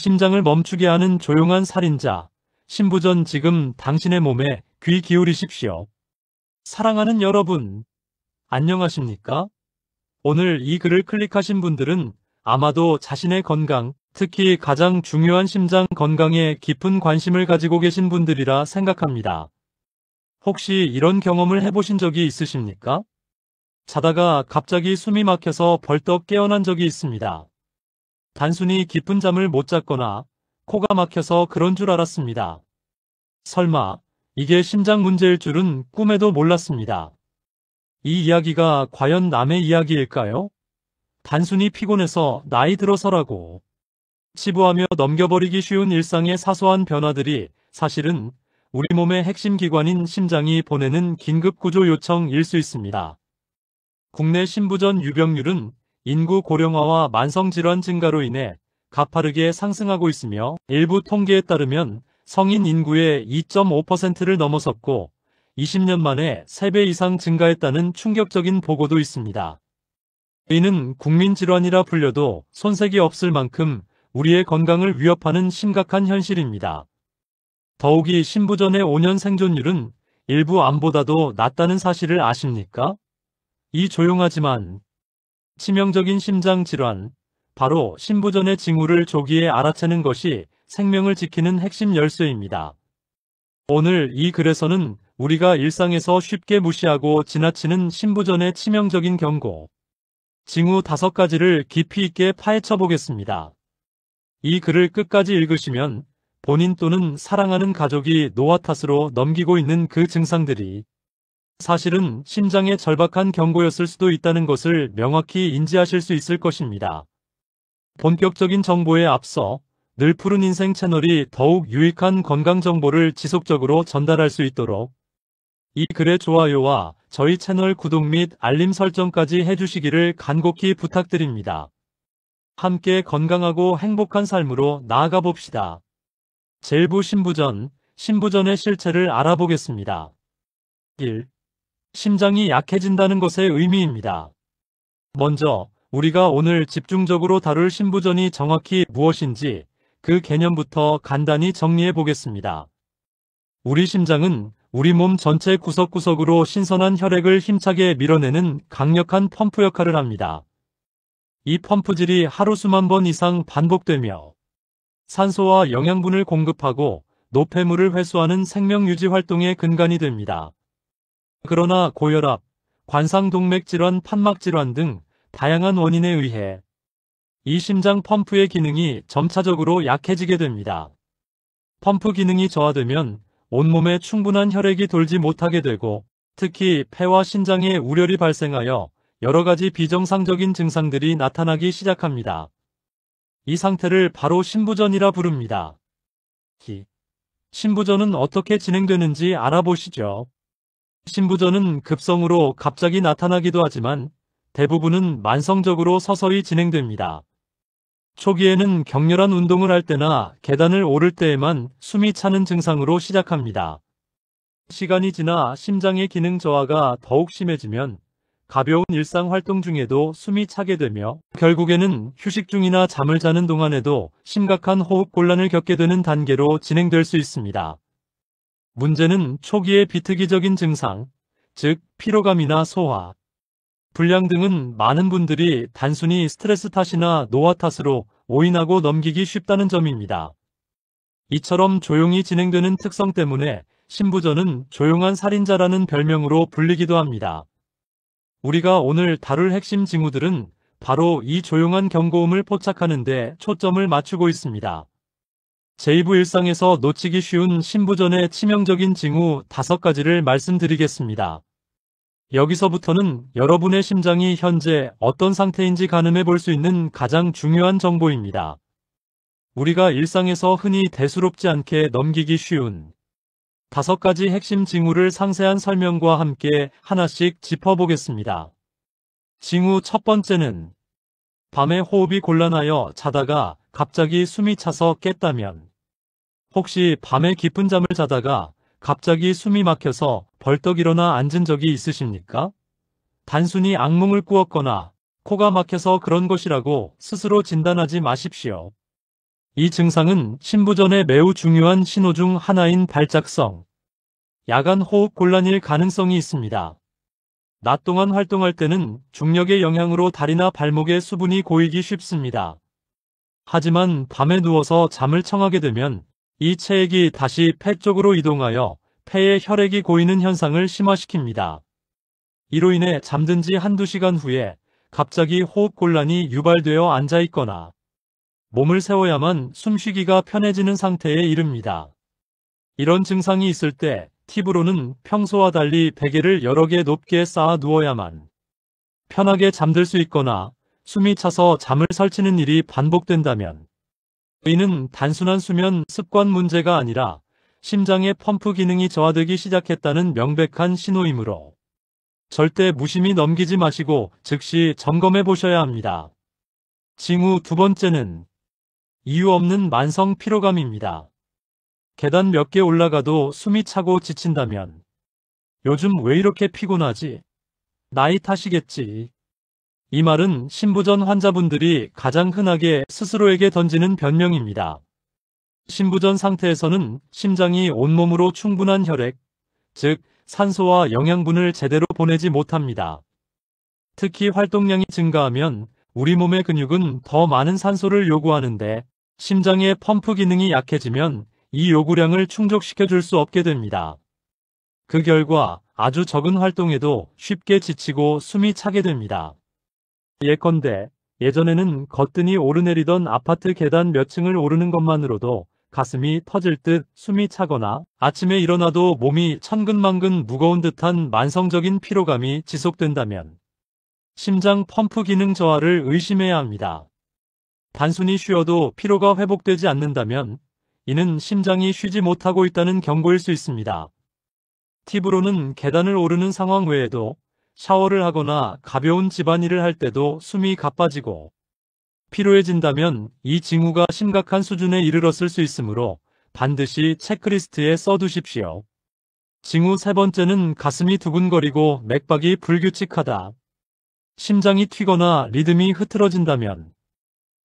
심장을 멈추게 하는 조용한 살인자. 신부전 지금 당신의 몸에 귀 기울이십시오. 사랑하는 여러분, 안녕하십니까? 오늘 이 글을 클릭하신 분들은 아마도 자신의 건강, 특히 가장 중요한 심장 건강에 깊은 관심을 가지고 계신 분들이라 생각합니다. 혹시 이런 경험을 해보신 적이 있으십니까? 자다가 갑자기 숨이 막혀서 벌떡 깨어난 적이 있습니다. 단순히 깊은 잠을 못 잤거나 코가 막혀서 그런 줄 알았습니다. 설마 이게 심장 문제일 줄은 꿈에도 몰랐습니다. 이 이야기가 과연 남의 이야기일까요? 단순히 피곤해서 나이 들어서라고 치부하며 넘겨버리기 쉬운 일상의 사소한 변화들이 사실은 우리 몸의 핵심 기관인 심장이 보내는 긴급 구조 요청일 수 있습니다. 국내 신부전 유병률은 인구 고령화와 만성질환 증가로 인해 가파르게 상승하고 있으며 일부 통계에 따르면 성인 인구의 2.5%를 넘어섰고 20년 만에 3배 이상 증가했다는 충격적인 보고도 있습니다. 이는 국민질환이라 불려도 손색이 없을 만큼 우리의 건강을 위협하는 심각한 현실입니다. 더욱이 신부전의 5년 생존율은 일부 암보다도 낮다는 사실을 아십니까? 이 조용하지만 치명적인 심장질환, 바로 신부전의 징후를 조기에 알아채는 것이 생명을 지키는 핵심 열쇠입니다. 오늘 이 글에서는 우리가 일상에서 쉽게 무시하고 지나치는 신부전의 치명적인 경고, 징후 5가지를 깊이 있게 파헤쳐 보겠습니다. 이 글을 끝까지 읽으시면 본인 또는 사랑하는 가족이 노화 탓으로 넘기고 있는 그 증상들이 사실은 심장의 절박한 경고였을 수도 있다는 것을 명확히 인지하실 수 있을 것입니다. 본격적인 정보에 앞서 늘 푸른 인생 채널이 더욱 유익한 건강 정보를 지속적으로 전달할 수 있도록 이 글의 좋아요와 저희 채널 구독 및 알림 설정까지 해주시기를 간곡히 부탁드립니다. 함께 건강하고 행복한 삶으로 나아가 봅시다. 제1부 신부전의 실체를 알아보겠습니다. 1. 심장이 약해진다는 것의 의미입니다. 먼저 우리가 오늘 집중적으로 다룰 신부전이 정확히 무엇인지 그 개념부터 간단히 정리해 보겠습니다. 우리 심장은 우리 몸 전체 구석구석으로 신선한 혈액을 힘차게 밀어내는 강력한 펌프 역할을 합니다. 이 펌프질이 하루 수만 번 이상 반복되며 산소와 영양분을 공급하고 노폐물을 회수하는 생명유지 활동의 근간이 됩니다. 그러나 고혈압, 관상동맥질환, 판막질환 등 다양한 원인에 의해 이 심장 펌프의 기능이 점차적으로 약해지게 됩니다. 펌프 기능이 저하되면 온몸에 충분한 혈액이 돌지 못하게 되고 특히 폐와 신장에 우열이 발생하여 여러 가지 비정상적인 증상들이 나타나기 시작합니다. 이 상태를 바로 신부전이라 부릅니다. 신부전은 어떻게 진행되는지 알아보시죠. 신부전은 급성으로 갑자기 나타나기도 하지만 대부분은 만성적으로 서서히 진행됩니다. 초기에는 격렬한 운동을 할 때나 계단을 오를 때에만 숨이 차는 증상으로 시작합니다. 시간이 지나 심장의 기능 저하가 더욱 심해지면 가벼운 일상 활동 중에도 숨이 차게 되며 결국에는 휴식 중이나 잠을 자는 동안에도 심각한 호흡 곤란을 겪게 되는 단계로 진행될 수 있습니다. 문제는 초기의 비특이적인 증상, 즉 피로감이나 소화, 불량 등은 많은 분들이 단순히 스트레스 탓이나 노화 탓으로 오인하고 넘기기 쉽다는 점입니다. 이처럼 조용히 진행되는 특성 때문에 신부전은 조용한 살인자라는 별명으로 불리기도 합니다. 우리가 오늘 다룰 핵심 징후들은 바로 이 조용한 경고음을 포착하는 데 초점을 맞추고 있습니다. 제2부 일상에서 놓치기 쉬운 신부전의 치명적인 징후 5가지를 말씀드리겠습니다. 여기서부터는 여러분의 심장이 현재 어떤 상태인지 가늠해 볼 수 있는 가장 중요한 정보입니다. 우리가 일상에서 흔히 대수롭지 않게 넘기기 쉬운 5가지 핵심 징후를 상세한 설명과 함께 하나씩 짚어보겠습니다. 징후 첫 번째는 밤에 호흡이 곤란하여 자다가 갑자기 숨이 차서 깼다면, 혹시 밤에 깊은 잠을 자다가 갑자기 숨이 막혀서 벌떡 일어나 앉은 적이 있으십니까? 단순히 악몽을 꾸었거나 코가 막혀서 그런 것이라고 스스로 진단하지 마십시오. 이 증상은 신부전에 매우 중요한 신호 중 하나인 발작성, 야간 호흡 곤란일 가능성이 있습니다. 낮 동안 활동할 때는 중력의 영향으로 다리나 발목에 수분이 고이기 쉽습니다. 하지만 밤에 누워서 잠을 청하게 되면 이 체액이 다시 폐 쪽으로 이동하여 폐에 혈액이 고이는 현상을 심화시킵니다. 이로 인해 잠든 지 한두 시간 후에 갑자기 호흡 곤란이 유발되어 앉아있거나 몸을 세워야만 숨쉬기가 편해지는 상태에 이릅니다. 이런 증상이 있을 때 팁으로는 평소와 달리 베개를 여러 개 높게 쌓아 누워야만 편하게 잠들 수 있거나 숨이 차서 잠을 설치는 일이 반복된다면 이는 단순한 수면 습관 문제가 아니라 심장의 펌프 기능이 저하되기 시작했다는 명백한 신호이므로 절대 무심히 넘기지 마시고 즉시 점검해 보셔야 합니다. 징후 두 번째는 이유 없는 만성 피로감입니다. 계단 몇 개 올라가도 숨이 차고 지친다면 요즘 왜 이렇게 피곤하지? 나이 탓이겠지. 이 말은 신부전 환자분들이 가장 흔하게 스스로에게 던지는 변명입니다. 신부전 상태에서는 심장이 온몸으로 충분한 혈액, 즉 산소와 영양분을 제대로 보내지 못합니다. 특히 활동량이 증가하면 우리 몸의 근육은 더 많은 산소를 요구하는데 심장의 펌프 기능이 약해지면 이 요구량을 충족시켜줄 수 없게 됩니다. 그 결과 아주 적은 활동에도 쉽게 지치고 숨이 차게 됩니다. 예컨대 예전에는 거뜬히 오르내리던 아파트 계단 몇 층을 오르는 것만으로도 가슴이 터질 듯 숨이 차거나 아침에 일어나도 몸이 천근만근 무거운 듯한 만성적인 피로감이 지속된다면 심장 펌프 기능 저하를 의심해야 합니다. 단순히 쉬어도 피로가 회복되지 않는다면 이는 심장이 쉬지 못하고 있다는 경고일 수 있습니다. 팁으로는 계단을 오르는 상황 외에도 샤워를 하거나 가벼운 집안일을 할 때도 숨이 가빠지고 피로해진다면 이 징후가 심각한 수준에 이르렀을 수 있으므로 반드시 체크리스트에 써두십시오. 징후 세 번째는 가슴이 두근거리고 맥박이 불규칙하다. 심장이 튀거나 리듬이 흐트러진다면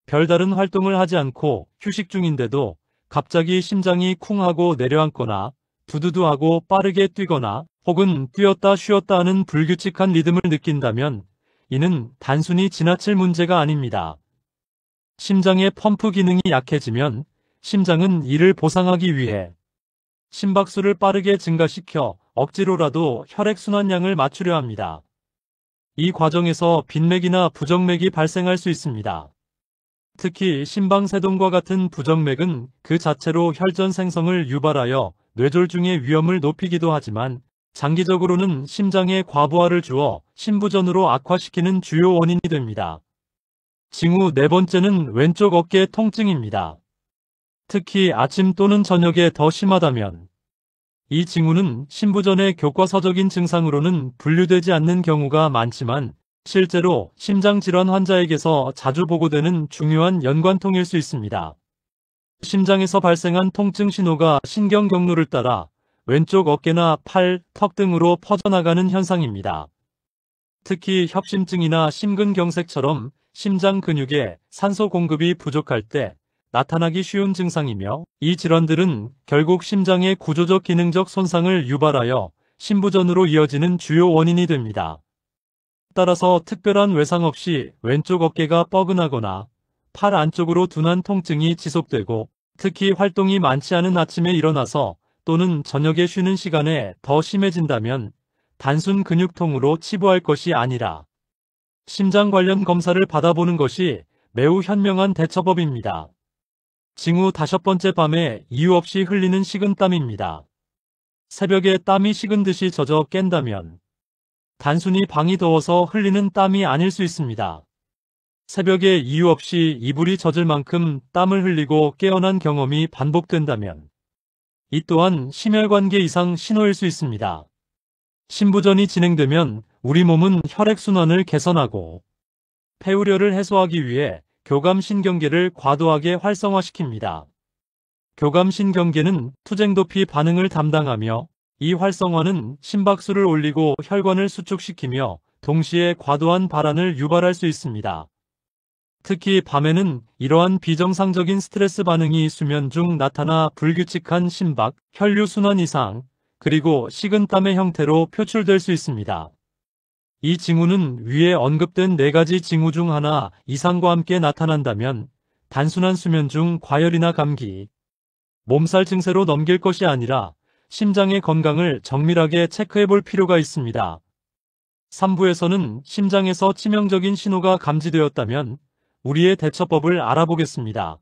별다른 활동을 하지 않고 휴식 중인데도 갑자기 심장이 쿵하고 내려앉거나 두두두하고 빠르게 뛰거나 혹은 뛰었다 쉬었다 하는 불규칙한 리듬을 느낀다면 이는 단순히 지나칠 문제가 아닙니다. 심장의 펌프 기능이 약해지면 심장은 이를 보상하기 위해 심박수를 빠르게 증가시켜 억지로라도 혈액순환량을 맞추려 합니다. 이 과정에서 빈맥이나 부정맥이 발생할 수 있습니다. 특히 심방세동과 같은 부정맥은 그 자체로 혈전 생성을 유발하여 뇌졸중의 위험을 높이기도 하지만 장기적으로는 심장에 과부하를 주어 신부전으로 악화시키는 주요 원인이 됩니다. 징후 네 번째는 왼쪽 어깨 통증입니다. 특히 아침 또는 저녁에 더 심하다면 이 징후는 신부전의 교과서적인 증상으로는 분류되지 않는 경우가 많지만 실제로 심장질환 환자에게서 자주 보고되는 중요한 연관통일 수 있습니다. 심장에서 발생한 통증 신호가 신경 경로를 따라 왼쪽 어깨나 팔, 턱 등으로 퍼져나가는 현상입니다. 특히 협심증이나 심근경색처럼 심장 근육에 산소 공급이 부족할 때 나타나기 쉬운 증상이며 이 질환들은 결국 심장의 구조적 기능적 손상을 유발하여 신부전으로 이어지는 주요 원인이 됩니다. 따라서 특별한 외상 없이 왼쪽 어깨가 뻐근하거나 팔 안쪽으로 둔한 통증이 지속되고 특히 활동이 많지 않은 아침에 일어나서 또는 저녁에 쉬는 시간에 더 심해진다면 단순 근육통으로 치부할 것이 아니라 심장 관련 검사를 받아보는 것이 매우 현명한 대처법입니다. 징후 5번째 밤에 이유 없이 흘리는 식은땀입니다. 새벽에 땀이 식은 듯이 젖어 깬다면 단순히 방이 더워서 흘리는 땀이 아닐 수 있습니다. 새벽에 이유 없이 이불이 젖을 만큼 땀을 흘리고 깨어난 경험이 반복된다면 이 또한 심혈관계 이상 신호일 수 있습니다. 신부전이 진행되면 우리 몸은 혈액순환을 개선하고 폐우려를 해소하기 위해 교감신경계를 과도하게 활성화시킵니다. 교감신경계는 투쟁도피 반응을 담당하며 이 활성화는 심박수를 올리고 혈관을 수축시키며 동시에 과도한 발한을 유발할 수 있습니다. 특히 밤에는 이러한 비정상적인 스트레스 반응이 수면 중 나타나 불규칙한 심박, 혈류순환 이상, 그리고 식은땀의 형태로 표출될 수 있습니다. 이 징후는 위에 언급된 4가지 징후 중 하나 이상과 함께 나타난다면 단순한 수면 중 과열이나 감기, 몸살 증세로 넘길 것이 아니라 심장의 건강을 정밀하게 체크해 볼 필요가 있습니다. 3부에서는 심장에서 치명적인 신호가 감지되었다면 우리의 대처법을 알아보겠습니다.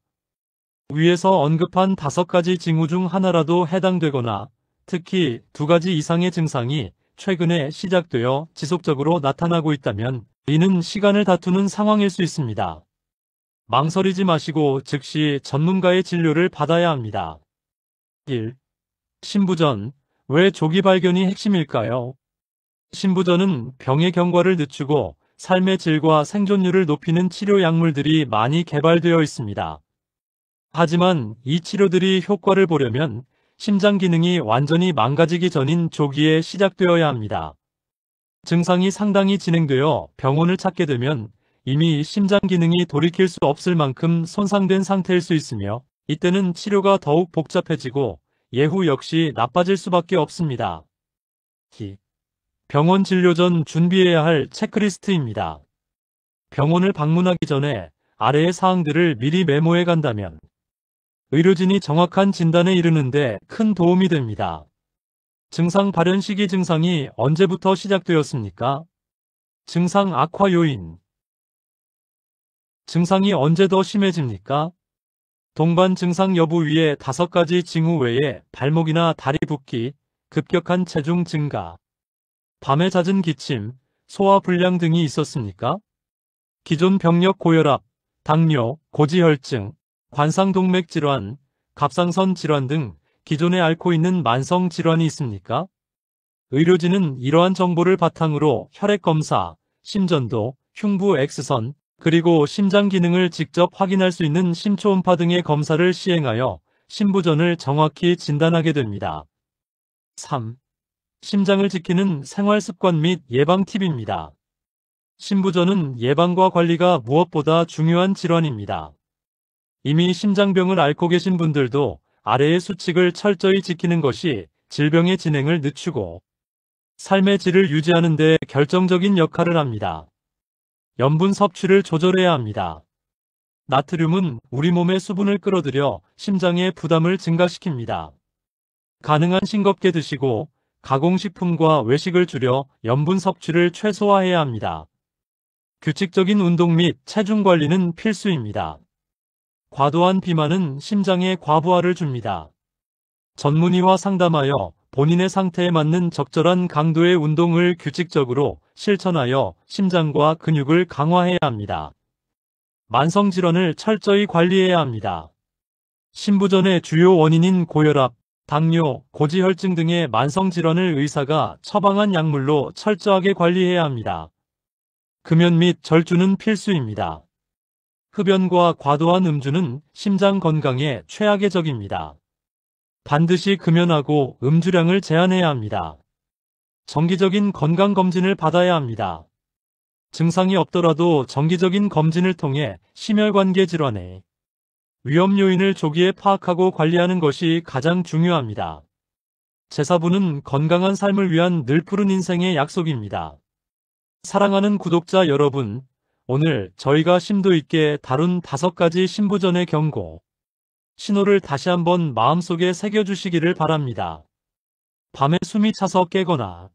위에서 언급한 5가지 징후 중 하나라도 해당되거나 특히 2가지 이상의 증상이 최근에 시작되어 지속적으로 나타나고 있다면 이는 시간을 다투는 상황일 수 있습니다. 망설이지 마시고 즉시 전문가의 진료를 받아야 합니다. 1. 신부전. 왜 조기 발견이 핵심일까요? 신부전은 병의 경과를 늦추고 삶의 질과 생존율을 높이는 치료 약물들이 많이 개발되어 있습니다. 하지만 이 치료들이 효과를 보려면 심장 기능이 완전히 망가지기 전인 조기에 시작되어야 합니다. 증상이 상당히 진행되어 병원을 찾게 되면 이미 심장 기능이 돌이킬 수 없을 만큼 손상된 상태일 수 있으며 이때는 치료가 더욱 복잡해지고 예후 역시 나빠질 수밖에 없습니다. 병원 진료 전 준비해야 할 체크리스트입니다. 병원을 방문하기 전에 아래의 사항들을 미리 메모해 간다면 의료진이 정확한 진단에 이르는데 큰 도움이 됩니다. 증상 발현 시기. 증상이 언제부터 시작되었습니까? 증상 악화 요인. 증상이 언제 더 심해집니까? 동반 증상 여부. 위에 5가지 징후 외에 발목이나 다리 붓기, 급격한 체중 증가, 밤에 잦은 기침, 소화 불량 등이 있었습니까? 기존 병력 고혈압, 당뇨, 고지혈증, 관상동맥 질환, 갑상선 질환 등 기존에 앓고 있는 만성 질환이 있습니까? 의료진은 이러한 정보를 바탕으로 혈액 검사, 심전도, 흉부 X선, 그리고 심장 기능을 직접 확인할 수 있는 심초음파 등의 검사를 시행하여 신부전을 정확히 진단하게 됩니다. 3. 심장을 지키는 생활 습관 및 예방 팁입니다. 신부전은 예방과 관리가 무엇보다 중요한 질환입니다. 이미 심장병을 앓고 계신 분들도 아래의 수칙을 철저히 지키는 것이 질병의 진행을 늦추고 삶의 질을 유지하는 데 결정적인 역할을 합니다. 염분 섭취를 조절해야 합니다. 나트륨은 우리 몸의 수분을 끌어들여 심장의 부담을 증가시킵니다. 가능한 싱겁게 드시고 가공식품과 외식을 줄여 염분 섭취를 최소화해야 합니다. 규칙적인 운동 및 체중 관리는 필수입니다. 과도한 비만은 심장에 과부하를 줍니다. 전문의와 상담하여 본인의 상태에 맞는 적절한 강도의 운동을 규칙적으로 실천하여 심장과 근육을 강화해야 합니다. 만성질환을 철저히 관리해야 합니다. 신부전의 주요 원인인 고혈압, 당뇨, 고지혈증 등의 만성질환을 의사가 처방한 약물로 철저하게 관리해야 합니다. 금연 및 절주는 필수입니다. 흡연과 과도한 음주는 심장 건강에 최악의 적입니다. 반드시 금연하고 음주량을 제한해야 합니다. 정기적인 건강검진을 받아야 합니다. 증상이 없더라도 정기적인 검진을 통해 심혈관계 질환의 위험 요인을 조기에 파악하고 관리하는 것이 가장 중요합니다. 제4부는 건강한 삶을 위한 늘 푸른 인생의 약속입니다. 사랑하는 구독자 여러분, 오늘 저희가 심도 있게 다룬 5가지 신부전의 경고, 신호를 다시 한번 마음속에 새겨주시기를 바랍니다. 밤에 숨이 차서 깨거나,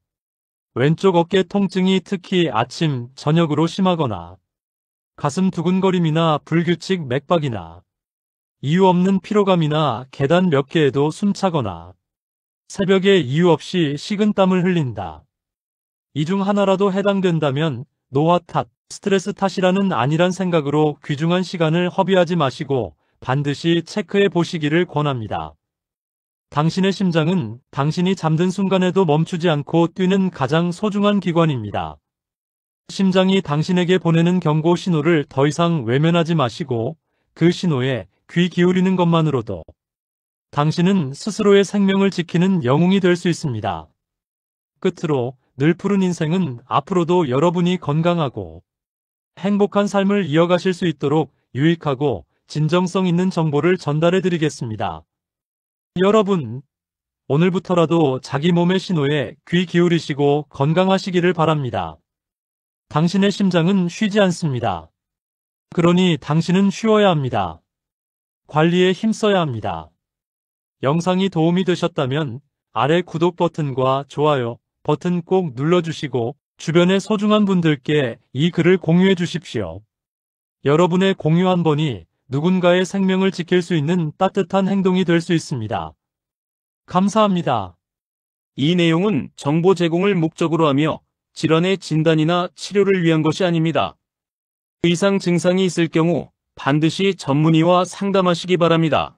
왼쪽 어깨 통증이 특히 아침, 저녁으로 심하거나, 가슴 두근거림이나 불규칙 맥박이나, 이유 없는 피로감이나 계단 몇 개에도 숨차거나, 새벽에 이유 없이 식은땀을 흘린다. 이 중 하나라도 해당된다면 노화 탓, 스트레스 탓이라는 아니란 생각으로 귀중한 시간을 허비하지 마시고 반드시 체크해 보시기를 권합니다. 당신의 심장은 당신이 잠든 순간에도 멈추지 않고 뛰는 가장 소중한 기관입니다. 심장이 당신에게 보내는 경고 신호를 더 이상 외면하지 마시고 그 신호에 귀 기울이는 것만으로도 당신은 스스로의 생명을 지키는 영웅이 될 수 있습니다. 끝으로 늘 푸른 인생은 앞으로도 여러분이 건강하고 행복한 삶을 이어가실 수 있도록 유익하고 진정성 있는 정보를 전달해 드리겠습니다. 여러분, 오늘부터라도 자기 몸의 신호에 귀 기울이시고 건강하시기를 바랍니다. 당신의 심장은 쉬지 않습니다. 그러니 당신은 쉬어야 합니다. 관리에 힘써야 합니다. 영상이 도움이 되셨다면 아래 구독 버튼과 좋아요 버튼 꼭 눌러주시고 주변의 소중한 분들께 이 글을 공유해 주십시오. 여러분의 공유 한 번이 누군가의 생명을 지킬 수 있는 따뜻한 행동이 될 수 있습니다. 감사합니다. 이 내용은 정보 제공을 목적으로 하며 질환의 진단이나 치료를 위한 것이 아닙니다. 이상 증상이 있을 경우 반드시 전문의와 상담하시기 바랍니다.